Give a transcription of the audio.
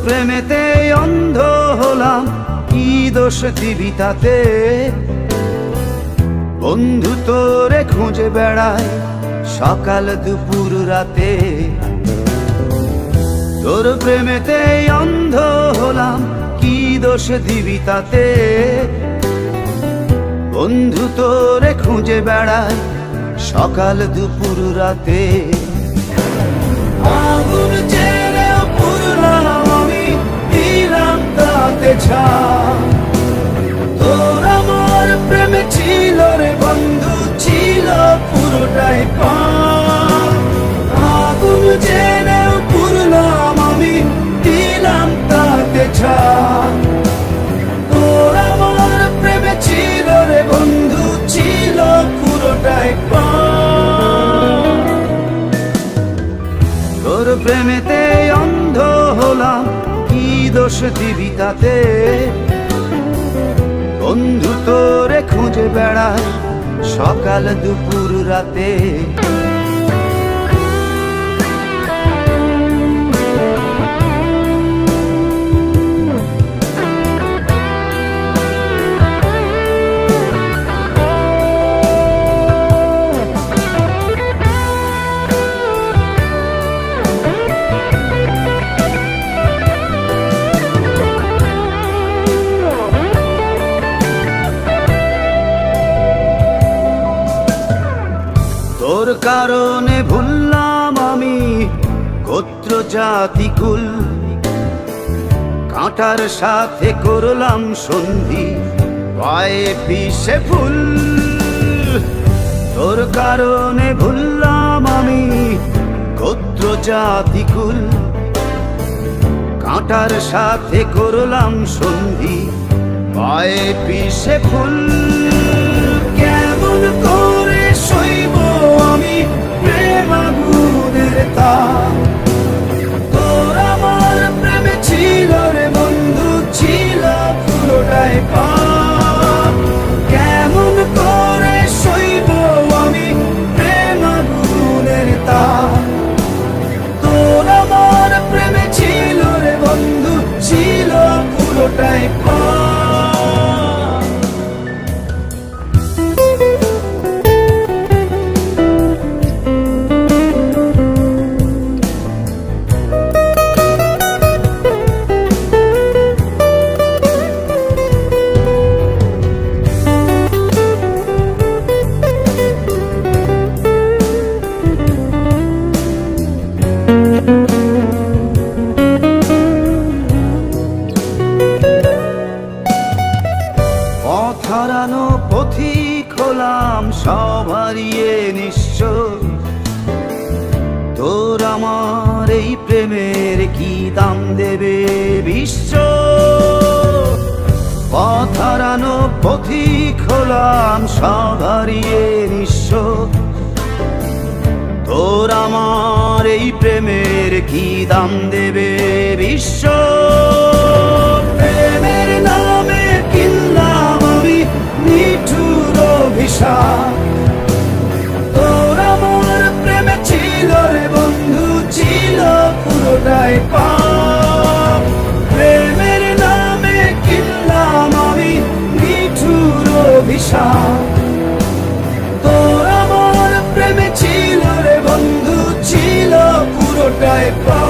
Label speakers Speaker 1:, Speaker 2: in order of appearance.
Speaker 1: প্রেমেতে অন্ধ হলাম, কি দোষ দিবি তাতে? বন্ধু তোরে খুঁজে বেড়ায় সকাল দুপুর রাতে। তোর প্রেমেতে অন্ধ হলাম, কি দোষ দিবি তাতে? বন্ধু তোরে খুঁজে বেড়ায় সকাল দুপুর রাতে। আগুন জেলেও পুরলাম আমি, দিলাম তাতে ছাই। তোর আমার প্রেমে ছিল রে বন্ধু, ছিল পুরোটাই পাই। আগুন জেলেও পুরলাম আমি, দিলাম তাতে ছাই। তোর আমার প্রেমে ছিল রে বন্ধু, ছিল পুরোটাই পাই। তোর প্রেমেতে অন্ধ হলাম, কি দোষ দিবি তাতে? বন্ধু তোরে খুঁজে বেড়ায় সকাল দুপুর রাতে। তোর কারণে ভুললাম আমি গোত্র জাতি কুল, কাঁটার সাথে করলাম সন্ধি, পায়ে পিষে ফুল। তোর কারণে ভুললাম আমি গোত্র জাতি কুল, কাঁটার সাথে করলাম সন্ধি, পায়ে পিষে ফুল। কেমন করে সইব আমি প্রেম আগুনের তাপ? তোর আমার প্রেমে ছিল রে বন্ধু, ছিল পুরোটাই পাপ। কেমন করে সইব আমি প্রেম আগুনের তাপ? তোর আমার প্রেমে ছিল রে বন্ধু, ছিল পুরোটাই পাপ। হারানো পথিক হলাম সব হারিয়ে নিঃস্ব। তোর আমার এই প্রেমের কি দাম দেবে বিশ্ব? পথ হারানো পথিক হলাম সব হারিয়ে নিঃস্ব। তোর আমার এই প্রেমের কি দাম দেবে বিশ্ব? প্রেমের নামে কিনলাম আমি নিঠুর অভিশাপ। তোর আমার প্রেমে ছিল রে বন্ধু, ছিল পুরোটাই পাপ। প্রেমের নামে কিনলাম আমি নিঠুর অভিশাপ। তোর আমার প্রেমে ছিল রে বন্ধু, ছিল পুরোটাই পাপ।